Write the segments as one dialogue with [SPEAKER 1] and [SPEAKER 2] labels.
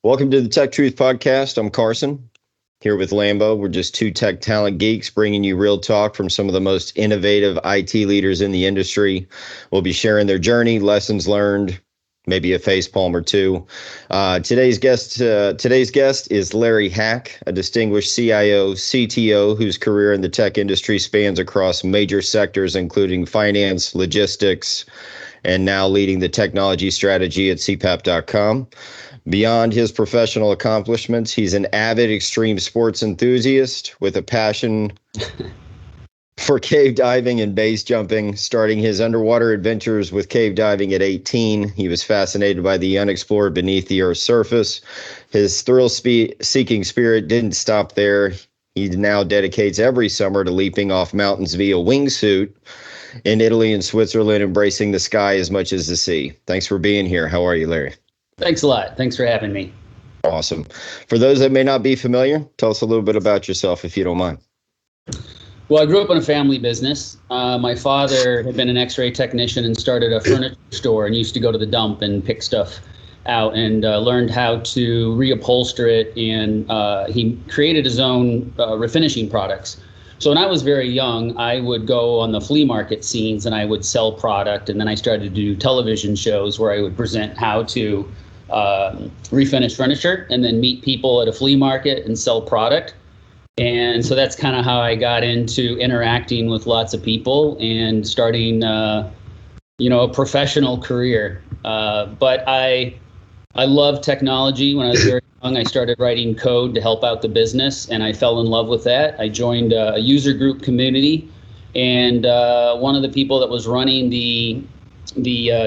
[SPEAKER 1] Welcome to the TechTruth podcast. I'm Carson, here with Lambo. We're just two tech talent geeks bringing you real talk from some of the most innovative IT leaders in the industry. We'll be sharing their journey, lessons learned, maybe a facepalm or two. Today's guest is Larry Hack, a distinguished CIO, CTO whose career in the tech industry spans across major sectors, including finance, logistics, and now leading the technology strategy at cpap.com. Beyond his professional accomplishments, he's an avid extreme sports enthusiast with a passion for cave diving and base jumping. Starting his underwater adventures with cave diving at 18, he was fascinated by the unexplored beneath the Earth's surface. His thrill-seeking spirit didn't stop there. He now dedicates every summer to leaping off mountains via wingsuit in Italy and Switzerland, embracing the sky as much as the sea. Thanks for being here. How are you, Larry?
[SPEAKER 2] Thanks a lot. Thanks for having me.
[SPEAKER 1] Awesome. For those that may not be familiar, tell us a little bit about yourself, if you don't mind.
[SPEAKER 2] Well, I grew up in a family business. My father had been an X-ray technician and started a furniture store and used to go to the dump and pick stuff out and learned how to reupholster it. And he created his own refinishing products. So when I was very young, I would go on the flea market scenes and I would sell product. And then I started to do television shows where I would present how to refinish furniture and then meet people at a flea market and sell product. And so that's kind of how I got into interacting with lots of people and starting, a professional career. But I love technology. When I was very young, I started writing code to help out the business, and I fell in love with that. I joined a user group community, and one of the people that was running the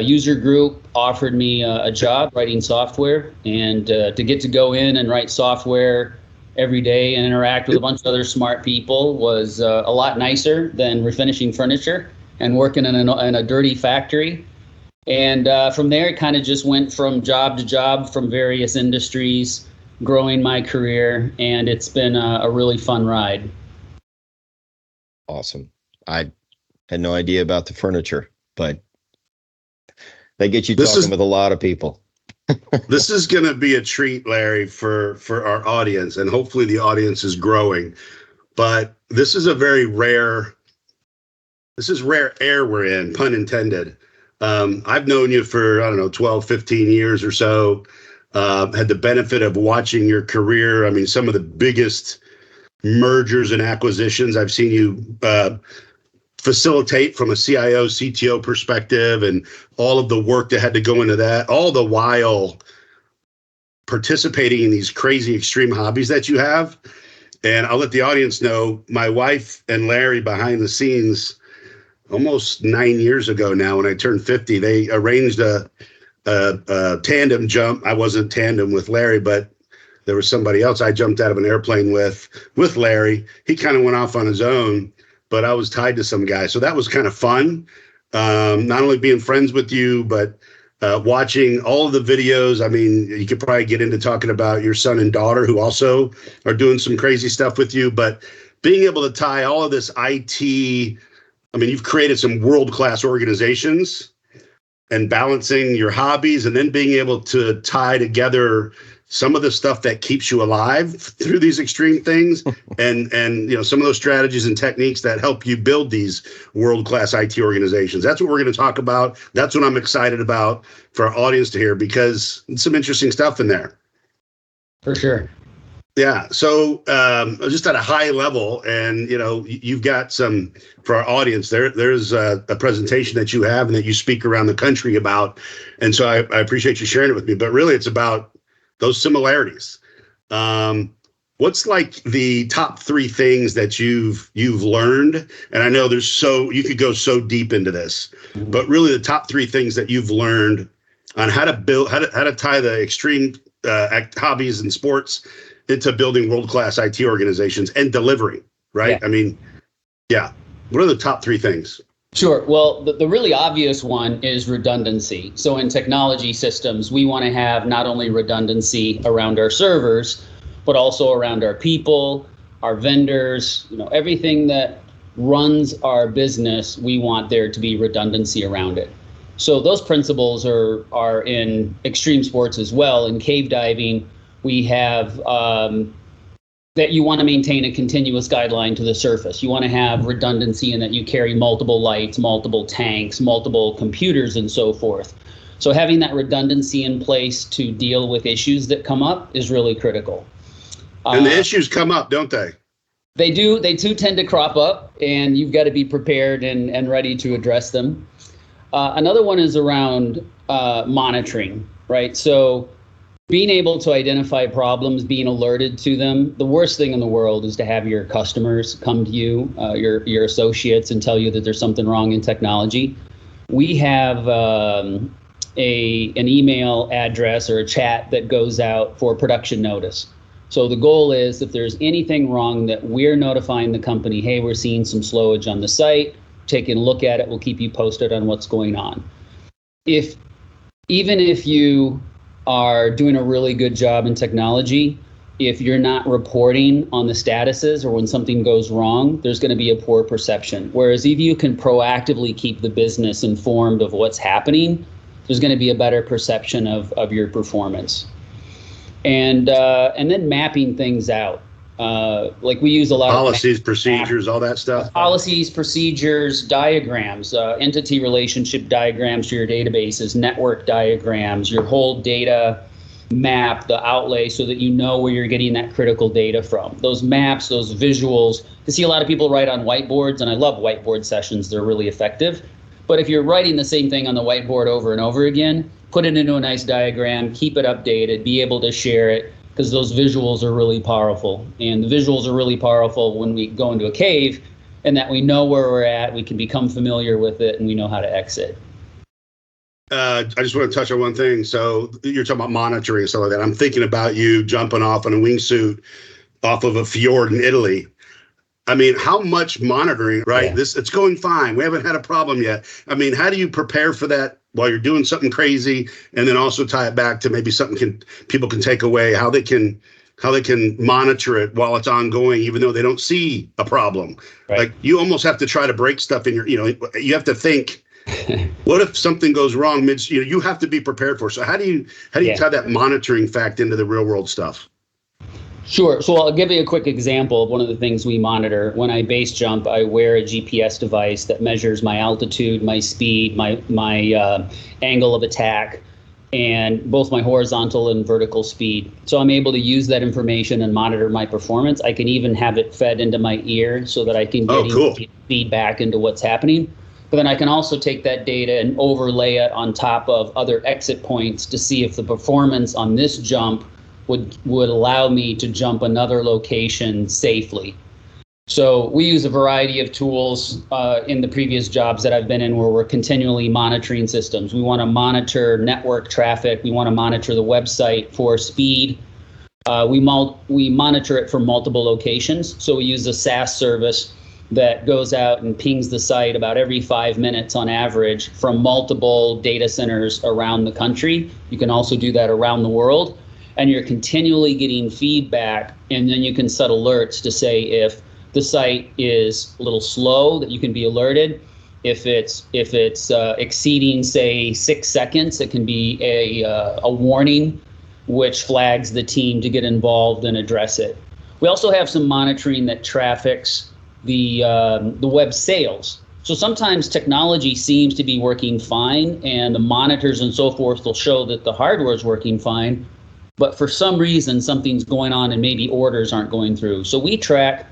[SPEAKER 2] user group offered me a job writing software, and to get to go in and write software every day and interact with a bunch of other smart people was a lot nicer than refinishing furniture and working in a dirty factory. And from there, it kind of just went from job to job from various industries, growing my career, and it's been a really fun ride.
[SPEAKER 1] Awesome. I had no idea about the furniture, but they get you talking with a lot of people.
[SPEAKER 3] This is going to be a treat, Larry, for our audience, and hopefully the audience is growing. But this is rare air we're in, pun intended. I've known you for, 12, 15 years or so, had the benefit of watching your career. I mean, some of the biggest mergers and acquisitions I've seen you facilitate from a CIO, CTO perspective, and all of the work that had to go into that, all the while participating in these crazy extreme hobbies that you have. And I'll let the audience know, my wife and Larry behind the scenes, almost 9 years ago now, when I turned 50, they arranged a tandem jump. I wasn't tandem with Larry, but there was somebody else I jumped out of an airplane with Larry. He kind of went off on his own, but I was tied to some guy. So that was kind of fun. Not only being friends with you, but watching all of the videos. I mean, you could probably get into talking about your son and daughter who also are doing some crazy stuff with you, but being able to tie all of this IT, I mean, you've created some world-class organizations, and balancing your hobbies and then being able to tie together some of the stuff that keeps you alive through these extreme things and some of those strategies and techniques that help you build these world-class IT organizations. That's what we're going to talk about. That's what I'm excited about for our audience to hear, because it's some interesting stuff in there.
[SPEAKER 2] For sure.
[SPEAKER 3] Yeah. So just at a high level, and, you've got some, for our audience, there's a presentation that you have and that you speak around the country about. And so I appreciate you sharing it with me, but really it's about those similarities. What's like the top three things that you've learned? And I know you could go so deep into this, but really the top three things that you've learned on how to tie the extreme hobbies and sports into building world-class IT organizations and delivering, right? Yeah. I mean, yeah. What are the top three things?
[SPEAKER 2] Sure. Well, the really obvious one is redundancy. So in technology systems, we want to have not only redundancy around our servers, but also around our people, our vendors, everything that runs our business, we want there to be redundancy around it. So those principles are in extreme sports as well. In cave diving, We have that you want to maintain a continuous guideline to the surface. You want to have redundancy in that you carry multiple lights, multiple tanks, multiple computers, and so forth. So having that redundancy in place to deal with issues that come up is really critical.
[SPEAKER 3] And the issues come up, don't they?
[SPEAKER 2] They do. They do tend to crop up, and you've got to be prepared and ready to address them. Another one is around monitoring, right? So being able to identify problems, being alerted to them. The worst thing in the world is to have your customers come to you, your associates, and tell you that there's something wrong in technology. We have an email address or a chat that goes out for production notice. So the goal is if there's anything wrong that we're notifying the company, hey, we're seeing some slowage on the site, taking a look at it, we'll keep you posted on what's going on. Even if you are doing a really good job in technology, if you're not reporting on the statuses or when something goes wrong, there's going to be a poor perception. Whereas if you can proactively keep the business informed of what's happening, there's going to be a better perception of your performance. And then mapping things out. Like we use a lot
[SPEAKER 3] policies, procedures, all that stuff.
[SPEAKER 2] Policies, procedures, diagrams, entity relationship diagrams to your databases, network diagrams, your whole data map, the outlay, so that you know where you're getting that critical data from. Those maps, those visuals. I see a lot of people write on whiteboards, and I love whiteboard sessions. They're really effective. But if you're writing the same thing on the whiteboard over and over again, put it into a nice diagram, keep it updated, be able to share it, because those visuals are really powerful. And the visuals are really powerful when we go into a cave, and that we know where we're at, we can become familiar with it, and we know how to exit.
[SPEAKER 3] I just want to touch on one thing. So you're talking about monitoring and stuff like that. I'm thinking about you jumping off in a wingsuit off of a fjord in Italy. I mean, how much monitoring, right? Yeah. It's going fine. We haven't had a problem yet. I mean, how do you prepare for that while you're doing something crazy, and then also tie it back to maybe something people can take away, how they can monitor it while it's ongoing, even though they don't see a problem. Right. Like you almost have to try to break stuff in your, you have to think, what if something goes wrong mid, you have to be prepared for. So how do you tie that monitoring fact into the real world stuff?
[SPEAKER 2] Sure. So I'll give you a quick example of one of the things we monitor. When I base jump, I wear a GPS device that measures my altitude, my speed, my angle of attack, and both my horizontal and vertical speed. So I'm able to use that information and monitor my performance. I can even have it fed into my ear so that I can get feedback into what's happening. But then I can also take that data and overlay it on top of other exit points to see if the performance on this jump would allow me to jump another location safely. So we use a variety of tools in the previous jobs that I've been in where we're continually monitoring systems. We want to monitor network traffic. We want to monitor the website for speed. We monitor it from multiple locations. So we use a SaaS service that goes out and pings the site about every 5 minutes on average from multiple data centers around the country. You can also do that around the world. And you're continually getting feedback, and then you can set alerts to say if the site is a little slow, that you can be alerted. If it's exceeding, say, 6 seconds, it can be a warning, which flags the team to get involved and address it. We also have some monitoring that traffics the web sales. So sometimes technology seems to be working fine, and the monitors and so forth will show that the hardware is working fine. But for some reason, something's going on and maybe orders aren't going through. So we track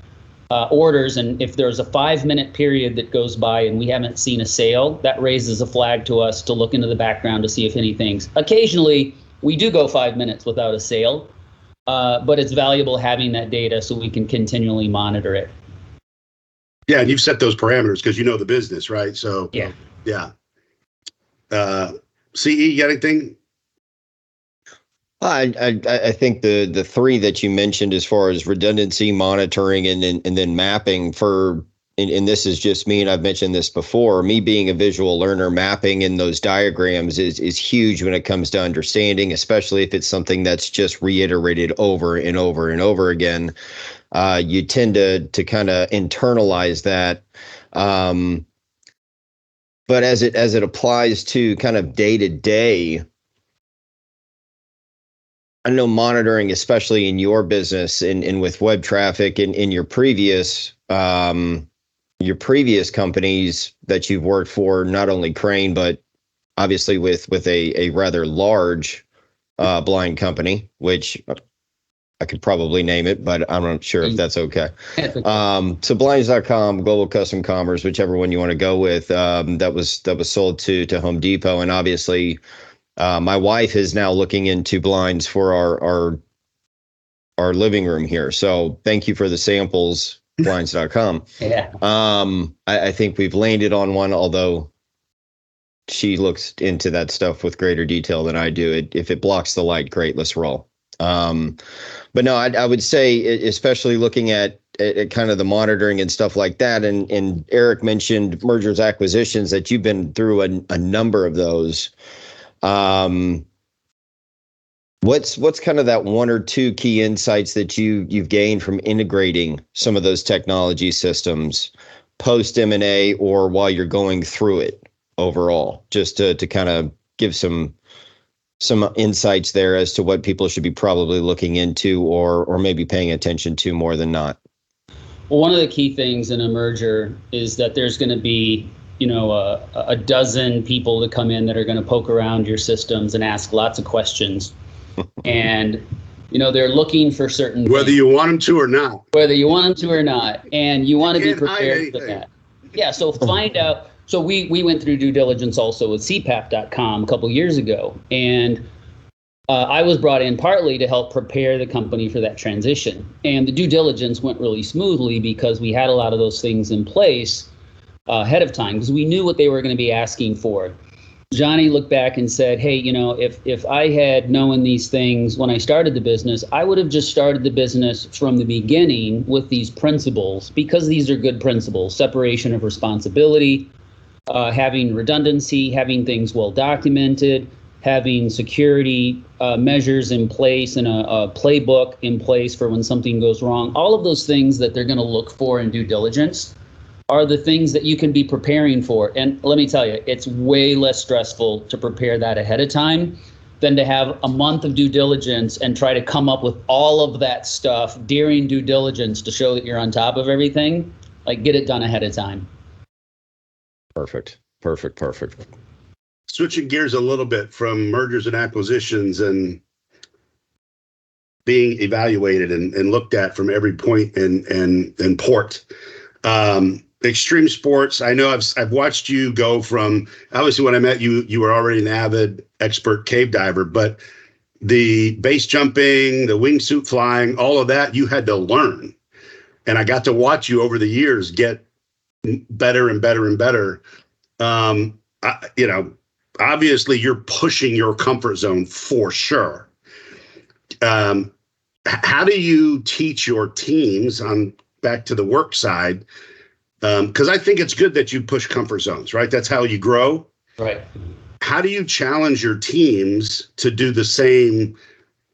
[SPEAKER 2] orders, and if there's a 5-minute period that goes by and we haven't seen a sale, that raises a flag to us to look into the background to see if anything's. Occasionally, we do go 5 minutes without a sale, but it's valuable having that data so we can continually monitor it.
[SPEAKER 3] Yeah, and you've set those parameters because you know the business, right? So yeah. CE, you got anything?
[SPEAKER 1] I think the three that you mentioned as far as redundancy, monitoring, and then mapping and this is just me, and I've mentioned this before, me being a visual learner, mapping in those diagrams is huge when it comes to understanding, especially if it's something that's just reiterated over and over and over again. You tend to kind of internalize that. But as it applies to kind of day to day, I know monitoring, especially in your business and with web traffic and in your previous companies that you've worked for, not only Crane, but obviously with a rather large blind company, which I could probably name it, but I'm not sure if that's okay. So blinds.com, Global Custom Commerce, whichever one you want to go with, that was sold to Home Depot. And obviously my wife is now looking into blinds for our living room here. So thank you for the samples, blinds.com.
[SPEAKER 2] Yeah.
[SPEAKER 1] I think we've landed on one, although she looks into that stuff with greater detail than I do. If it blocks the light, great, let's roll. But no, I would say, especially looking at kind of the monitoring and stuff like that. And Eric mentioned mergers, acquisitions, that you've been through a number of those. What's kind of that one or two key insights that you've gained from integrating some of those technology systems post M&A or while you're going through it overall, just to kind of give some insights there as to what people should be probably looking into or maybe paying attention to more than not?
[SPEAKER 2] Well, one of the key things in a merger is that there's going to be, a dozen people that come in that are going to poke around your systems and ask lots of questions. And, they're looking for certain
[SPEAKER 3] whether
[SPEAKER 2] things,
[SPEAKER 3] you want them to or not.
[SPEAKER 2] Whether you want them to or not. And you want to be prepared for that. Yeah, so find out. So we went through due diligence also with CPAP.com a couple years ago. And I was brought in partly to help prepare the company for that transition. And the due diligence went really smoothly because we had a lot of those things in place ahead of time because we knew what they were going to be asking for. Johnny looked back and said, hey, if I had known these things when I started the business, I would have just started the business from the beginning with these principles because these are good principles: separation of responsibility, having redundancy, having things well documented, having security measures in place and a playbook in place for when something goes wrong. All of those things that they're going to look for in due diligence are the things that you can be preparing for. And let me tell you, it's way less stressful to prepare that ahead of time than to have a month of due diligence and try to come up with all of that stuff during due diligence to show that you're on top of everything. Like, get it done ahead of time.
[SPEAKER 1] Perfect.
[SPEAKER 3] Switching gears a little bit from mergers and acquisitions and being evaluated and looked at from every point and port. Extreme sports. I know I've watched you go from, obviously when I met you, you were already an avid expert cave diver, but the base jumping, the wingsuit flying, all of that, you had to learn. And I got to watch you over the years get better and better and better. Obviously you're pushing your comfort zone for sure. How do you teach your teams on back to the work side? Because I think it's good that you push comfort zones, right? That's how you grow.
[SPEAKER 2] Right.
[SPEAKER 3] How do you challenge your teams to do the same,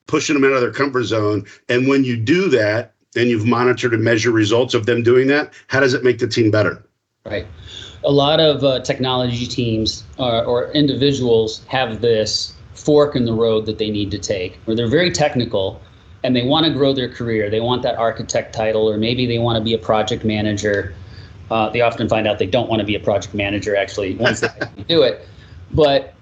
[SPEAKER 3] pushing them out of their comfort zone? And when you do that, and you've monitored and measured results of them doing that, how does it make the team better?
[SPEAKER 2] Right. A lot of technology teams or individuals have this fork in the road that they need to take, where they're very technical and they want to grow their career. They want that architect title, or maybe they want to be a project manager. They often find out they don't want to be a project manager, actually, once they do it. But,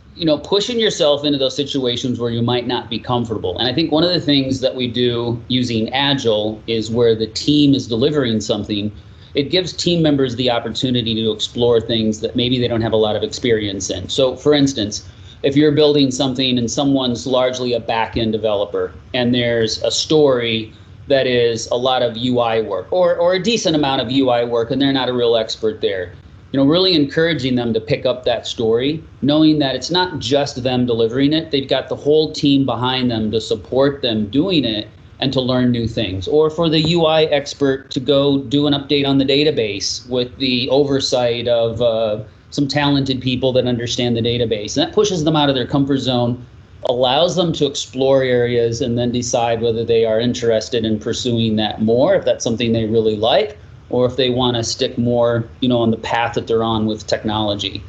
[SPEAKER 2] pushing yourself into those situations where you might not be comfortable. And I think one of the things that we do using Agile is where the team is delivering something, it gives team members the opportunity to explore things that maybe they don't have a lot of experience in. So, for instance, if you're building something and someone's largely a back-end developer and there's a story that is a lot of UI work or a decent amount of UI work and they're not a real expert there, really encouraging them to pick up that story, knowing that it's not just them delivering it. They've got the whole team behind them to support them doing it and to learn new things. Or for the UI expert to go do an update on the database with the oversight of some talented people that understand the database. And that pushes them out of their comfort zone, allows them to explore areas and then decide whether they are interested in pursuing that more, if that's something they really like, or if they want to stick more, on the path that they're on with technology.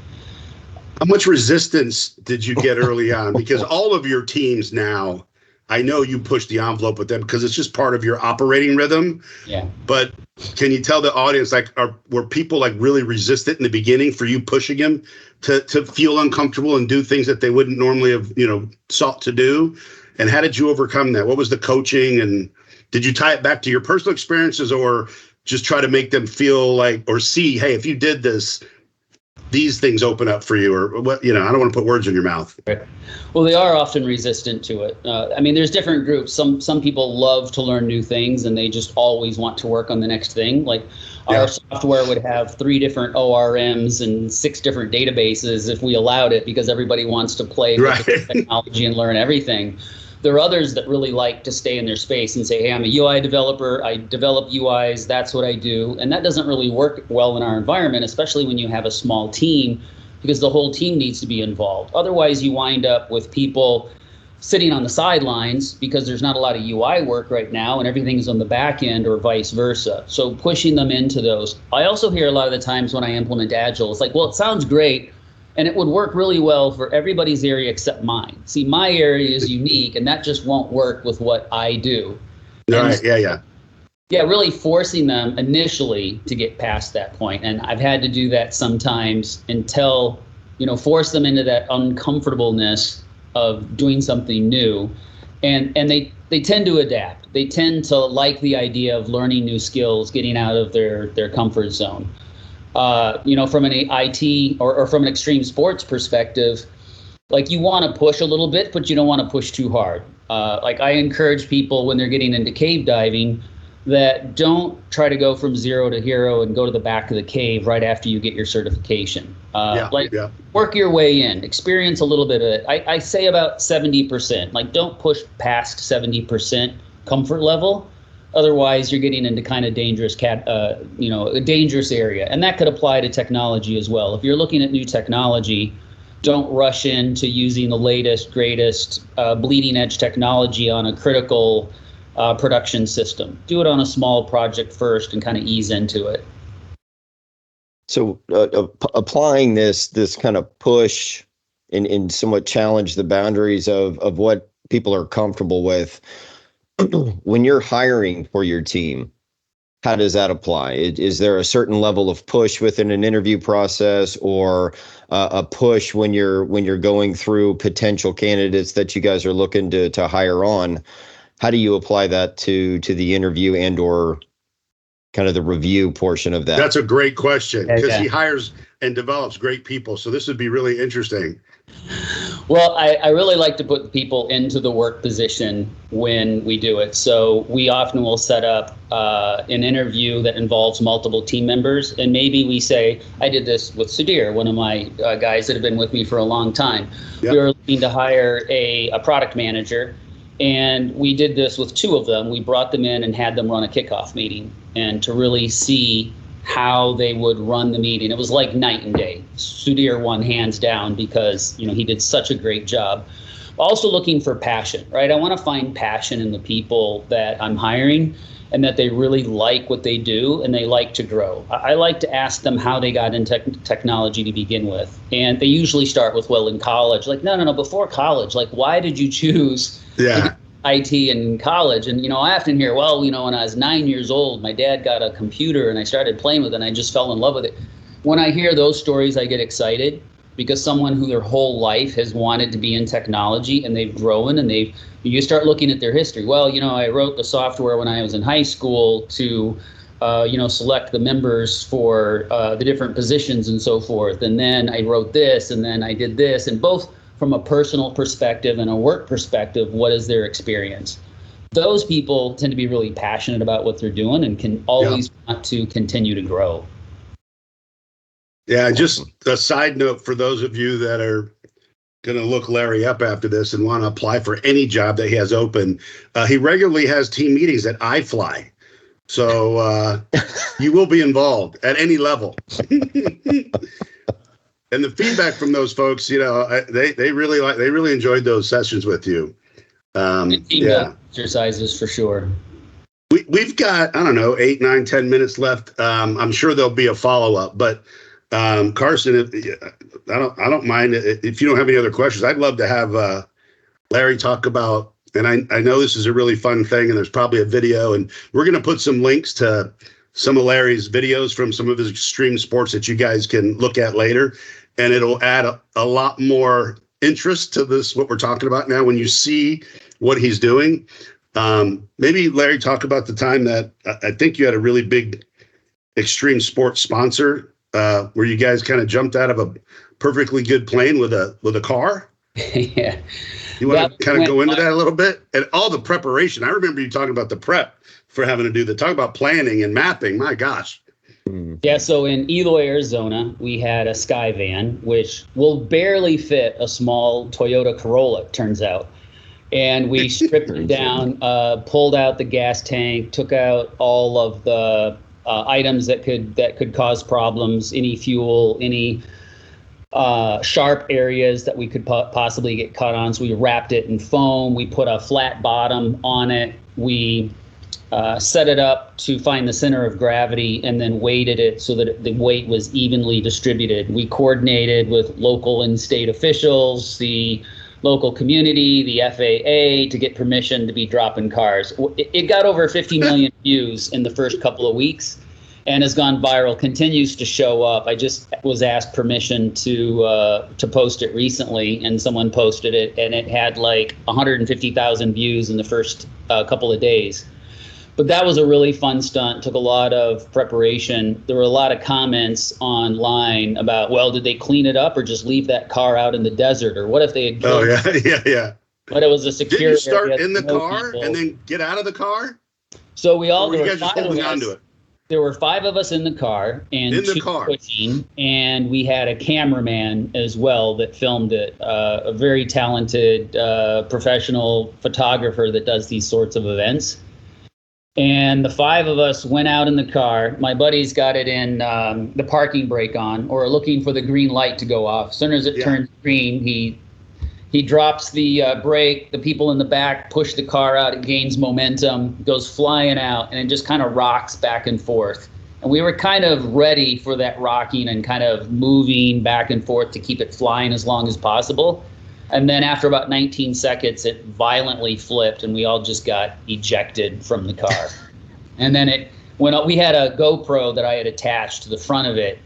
[SPEAKER 3] How much resistance did you get early on? Because all of your teams now I know you push the envelope with them because it's just part of your operating rhythm.
[SPEAKER 2] Yeah.
[SPEAKER 3] But can you tell the audience, like, were people like really resistant in the beginning for you pushing them to feel uncomfortable and do things that they wouldn't normally have, sought to do? And how did you overcome that? What was the coaching, and did you tie it back to your personal experiences, or just try to make them feel like, or see, hey, if you did this, these things open up for you, or what? I don't want to put words in your mouth.
[SPEAKER 2] Right. Well, they are often resistant to it. There's different groups. Some people love to learn new things, and they just always want to work on the next thing. Like our software would have 3 different ORMs and 6 different databases if we allowed it, because everybody wants to play with the technology and learn everything. There are others that really like to stay in their space and say, hey, I'm a UI developer. I develop UIs. That's what I do. And that doesn't really work well in our environment, especially when you have a small team, because the whole team needs to be involved. Otherwise, you wind up with people sitting on the sidelines because there's not a lot of UI work right now and everything's on the back end, or vice versa. So pushing them into those. I also hear a lot of the times when I implement Agile, it's like, well, it sounds great, and it would work really well for everybody's area except mine. See, my area is unique, and that just won't work with what I do.
[SPEAKER 3] Right. Yeah.
[SPEAKER 2] Yeah, really forcing them initially to get past that point. And I've had to do that sometimes until, force them into that uncomfortableness of doing something new. And they tend to adapt. They tend to like the idea of learning new skills, getting out of their comfort zone. From an IT or from an extreme sports perspective, like, you want to push a little bit, but you don't want to push too hard. Like, I encourage people when they're getting into cave diving that don't try to go from 0 to hero and go to the back of the cave right after you get your certification. Work your way in, experience a little bit of it. I say about 70%. Like, don't push past 70% comfort level. Otherwise, you're getting into kind of dangerous a dangerous area. And that could apply to technology as well. If you're looking at new technology, don't rush into using the latest, greatest, bleeding edge technology on a critical production system. Do it on a small project first and kind of ease into it.
[SPEAKER 1] So applying this kind of push and somewhat challenge the boundaries of what people are comfortable with. When you're hiring for your team, how does that apply? Is there a certain level of push within an interview process, or a push when you're going through potential candidates that you guys are looking to hire on? How do you apply that to the interview and or kind of the review portion of that?
[SPEAKER 3] That's a great question, because he hires and develops great people. So this would be really interesting.
[SPEAKER 2] Well, I really like to put people into the work position when we do it. So we often will set up an interview that involves multiple team members. And maybe we say, I did this with Sudhir, one of my guys that have been with me for a long time. Yep. We were looking to hire a product manager. And we did this with 2 of them. We brought them in and had them run a kickoff meeting, and to really see how they would run the meeting. It was like night and day. Sudhir won hands down because, he did such a great job. Also looking for passion, right? I want to find passion in the people that I'm hiring, and that they really like what they do and they like to grow. I like to ask them how they got into technology to begin with. And they usually start with, well, in college. Like, no, before college. Like, why did you choose IT in college? And, I often hear, well, when I was 9 years old, my dad got a computer and I started playing with it and I just fell in love with it. When I hear those stories, I get excited, because someone who their whole life has wanted to be in technology and they've grown and you start looking at their history. Well, I wrote the software when I was in high school to, select the members for the different positions and so forth. And then I wrote this, and then I did this, and both from a personal perspective and a work perspective, what is their experience? Those people tend to be really passionate about what they're doing and can always want to continue to grow.
[SPEAKER 3] Yeah, just a side note for those of you that are going to look Larry up after this and want to apply for any job that he has open. He regularly has team meetings at iFly. So you will be involved at any level. And the feedback from those folks, they really enjoyed those sessions with you.
[SPEAKER 2] Exercises for sure.
[SPEAKER 3] We've got, 8, 9, 10 minutes left. I'm sure there'll be a follow-up, but Carson, I don't mind if you don't have any other questions. I'd love to have Larry talk about and I know this is a really fun thing, and there's probably a video, and we're going to put some links to some of Larry's videos from some of his extreme sports that you guys can look at later, and it'll add a lot more interest to this, what we're talking about now, when you see what he's doing. Maybe Larry, talk about the time that I think you had a really big extreme sports sponsor, where you guys kind of jumped out of a perfectly good plane with a car.
[SPEAKER 2] Yeah.
[SPEAKER 3] You want to kind of go into that a little bit, and all the preparation. I remember you talking about the prep for having to do the talk about planning and mapping. My gosh.
[SPEAKER 2] Yeah, so in Eloy, Arizona, we had a Sky van, which will barely fit a small Toyota Corolla, it turns out. And we stripped it down, pulled out the gas tank, took out all of the items that could cause problems, any fuel, any sharp areas that we could possibly get cut on. So we wrapped it in foam. We put a flat bottom on it. We set it up to find the center of gravity and then weighted it so that the weight was evenly distributed. We coordinated with local and state officials, the local community, the FAA, to get permission to be dropping cars. It got over 50 million views in the first couple of weeks and has gone viral, continues to show up. I just was asked permission to post it recently, and someone posted it, and it had like 150,000 views in the first couple of days. But that was a really fun stunt, took a lot of preparation. There were a lot of comments online about, well, did they clean it up or just leave that car out in the desert? Or what if they had killed
[SPEAKER 3] yeah.
[SPEAKER 2] But it was a secure
[SPEAKER 3] area. Did you start in the
[SPEAKER 2] no
[SPEAKER 3] car
[SPEAKER 2] people.
[SPEAKER 3] And then get out of the car?
[SPEAKER 2] So we all,
[SPEAKER 3] or were you guys just holding onto it?
[SPEAKER 2] There were 5 of us in the car and 2 pushing, and we had a cameraman as well that filmed it, a very talented professional photographer that does these sorts of events. And the 5 of us went out in the car. My buddy's got it in the parking brake on, or looking for the green light to go off. As soon as it turns green, he drops the brake. The people in the back push the car out. It gains momentum, goes flying out, and it just kind of rocks back and forth. And we were kind of ready for that rocking and kind of moving back and forth to keep it flying as long as possible. And then after about 19 seconds, it violently flipped, and we all just got ejected from the car. And then it went up. We had a GoPro that I had attached to the front of it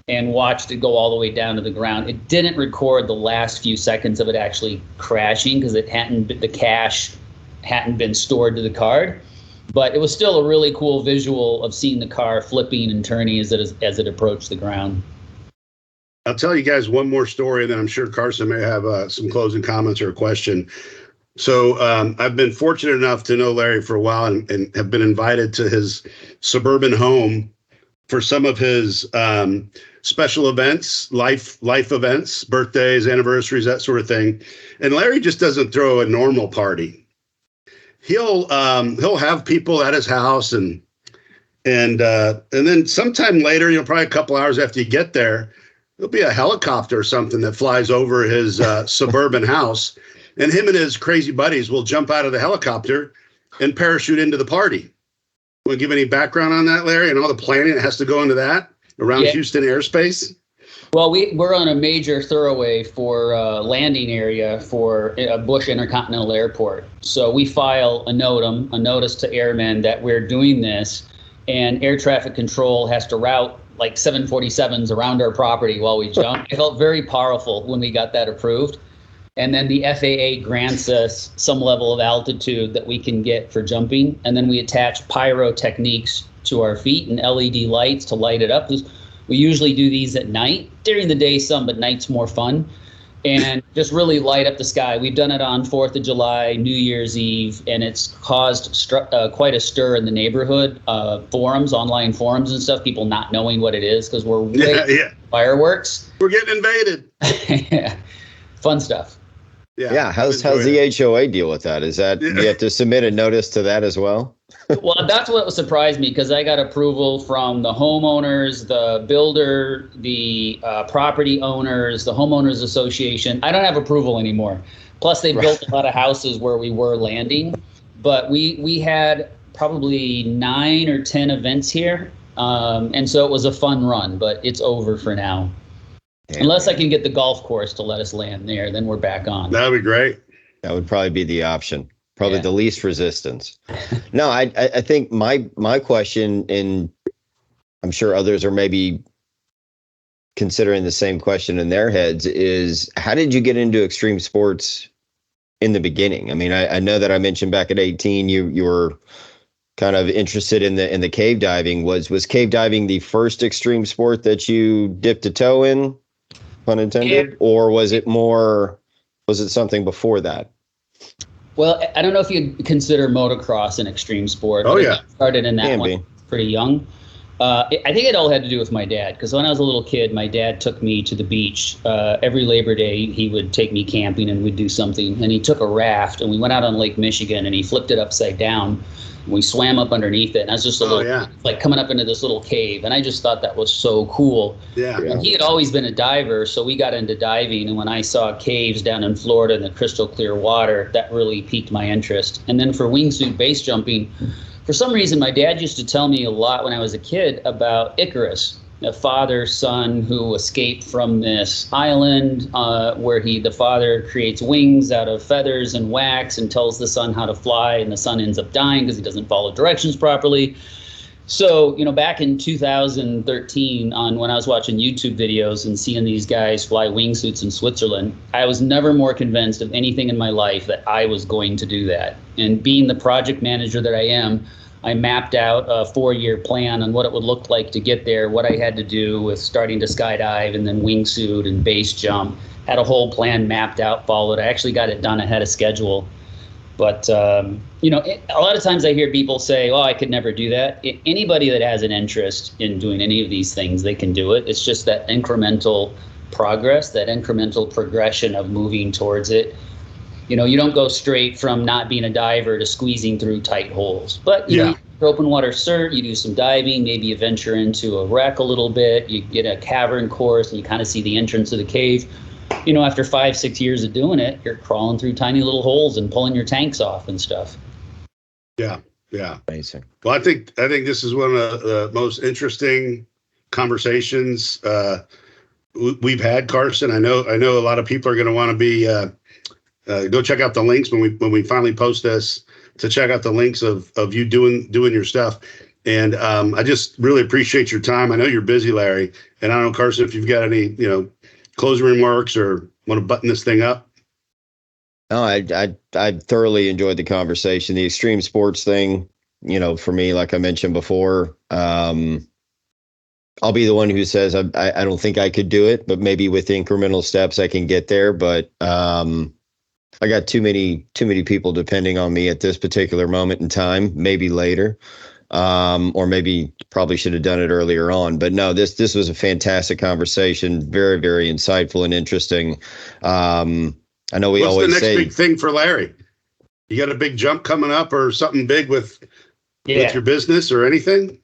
[SPEAKER 2] and watched it go all the way down to the ground. It didn't record the last few seconds of it actually crashing because the cache hadn't been stored to the card. But it was still a really cool visual of seeing the car flipping and turning as it approached the ground.
[SPEAKER 3] I'll tell you guys one more story, and then I'm sure Carson may have some closing comments or a question. So I've been fortunate enough to know Larry for a while and have been invited to his suburban home for some of his special events, life events, birthdays, anniversaries, that sort of thing. And Larry just doesn't throw a normal party. He'll have people at his house, and then sometime later, probably a couple hours after you get there, there'll be a helicopter or something that flies over his suburban house, and him and his crazy buddies will jump out of the helicopter and parachute into the party. Want to give any background on that, Larry, and all the planning that has to go into that around Houston airspace?
[SPEAKER 2] Well, we're on a major thoroughway for landing area for Bush Intercontinental Airport. So we file a notice to airmen that we're doing this, and air traffic control has to route like 747s around our property while we jump. It felt very powerful when we got that approved. And then the FAA grants us some level of altitude that we can get for jumping. And then we attach pyrotechniques to our feet and LED lights to light it up. We usually do these at night. During the day, some, but night's more fun. And just really light up the sky. We've done it on 4th of July, New Year's Eve, and it's caused quite a stir in the neighborhood. Forums, online forums and stuff, people not knowing what it is because we're fireworks.
[SPEAKER 3] We're getting invaded.
[SPEAKER 2] Yeah. Fun stuff.
[SPEAKER 1] Yeah. How's the HOA deal with that? Is that you have to submit a notice to that as well?
[SPEAKER 2] Well, that's what surprised me because I got approval from the homeowners, the builder, the property owners, the homeowners association. I don't have approval anymore. Plus, they built a lot of houses where we were landing. But we had probably 9 or 10 events here. And so it was a fun run, but it's over for now. Unless I can get the golf course to let us land there, then we're back on.
[SPEAKER 3] That would be great.
[SPEAKER 1] That would probably be the option. probably the least resistance. No, I think my question, and I'm sure others are maybe considering the same question in their heads, is how did you get into extreme sports in the beginning? I mean, I know that I mentioned back at 18, you were kind of interested in the cave diving. Was cave diving the first extreme sport that you dipped a toe in, pun intended, or was it something before that?
[SPEAKER 2] Well, I don't know if you consider motocross an extreme sport.
[SPEAKER 3] Oh, yeah.
[SPEAKER 2] I started in that one pretty young. I think it all had to do with my dad, because when I was a little kid, my dad took me to the beach. Every Labor Day, he would take me camping and we'd do something. And he took a raft and we went out on Lake Michigan and he flipped it upside down. And we swam up underneath it. And I was just like coming up into this little cave. And I just thought that was so cool.
[SPEAKER 3] Yeah.
[SPEAKER 2] And he had always been a diver, so we got into diving. And when I saw caves down in Florida in the crystal clear water, that really piqued my interest. And then for wingsuit base jumping, for some reason, my dad used to tell me a lot when I was a kid about Icarus, a father-son who escaped from this island where the father creates wings out of feathers and wax and tells the son how to fly, and the son ends up dying because he doesn't follow directions properly. So, back in 2013, when I was watching YouTube videos and seeing these guys fly wingsuits in Switzerland, I was never more convinced of anything in my life that I was going to do that. And being the project manager that I am, I mapped out a 4-year plan on what it would look like to get there, what I had to do with starting to skydive and then wingsuit and base jump. Had a whole plan mapped out, followed. I actually got it done ahead of schedule. But, a lot of times I hear people say, oh, I could never do that. Anybody that has an interest in doing any of these things, they can do it. It's just that incremental progress, that incremental progression of moving towards it. You don't go straight from not being a diver to squeezing through tight holes. But, you open water cert, you do some diving, maybe you venture into a wreck a little bit, you get a cavern course, and you kind of see the entrance of the cave. After 5-6 years of doing it, you're crawling through tiny little holes and pulling your tanks off and stuff.
[SPEAKER 3] Yeah.
[SPEAKER 1] Amazing.
[SPEAKER 3] Well, I think this is one of the most interesting conversations we've had, Carson. I know a lot of people are going to want to be go check out the links when we finally post this, to check out the links of you doing your stuff. And I just really appreciate your time. I know you're busy, Larry, and I don't know, Carson, if you've got any closing remarks or want to button this thing up.
[SPEAKER 1] No, I thoroughly enjoyed the conversation. The extreme sports thing, for me, like I mentioned before, I'll be the one who says I don't think I could do it, but maybe with incremental steps I can get there. But I got too many people depending on me at this particular moment in time. Maybe later, or maybe probably should have done it earlier on. But no, this was a fantastic conversation. Very, very insightful and interesting. I know we always say.
[SPEAKER 3] What's the next big thing for Larry? You got a big jump coming up or something big with your business or anything?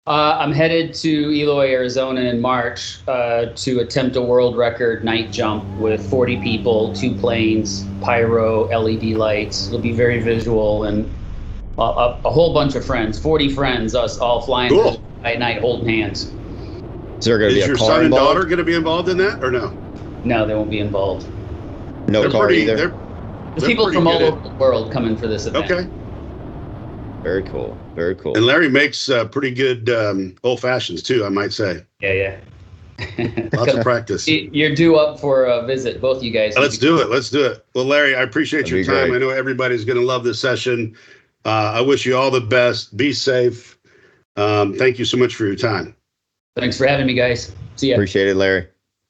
[SPEAKER 2] I'm headed to Eloy, Arizona in March to attempt a world record night jump with 40 people, 2 planes, pyro, LED lights. It'll be very visual, and a whole bunch of friends, 40 friends, us all flying at night holding hands.
[SPEAKER 1] Is there going to be a car involved?
[SPEAKER 3] Is your son and daughter going to be involved in that or no?
[SPEAKER 2] No, they won't be involved.
[SPEAKER 1] No car either?
[SPEAKER 2] There's people from all over the world coming for this event.
[SPEAKER 3] Okay.
[SPEAKER 1] Very cool. Very cool.
[SPEAKER 3] And Larry makes pretty good old fashions too, I might say.
[SPEAKER 2] Yeah.
[SPEAKER 3] Lots of practice.
[SPEAKER 2] You're due up for a visit, both you guys.
[SPEAKER 3] Let's do it. Well, Larry, I appreciate your time. Great. I know everybody's going to love this session. I wish you all the best. Be safe. Thank you so much for your time.
[SPEAKER 2] Thanks for having me, guys. See ya.
[SPEAKER 1] Appreciate it, Larry.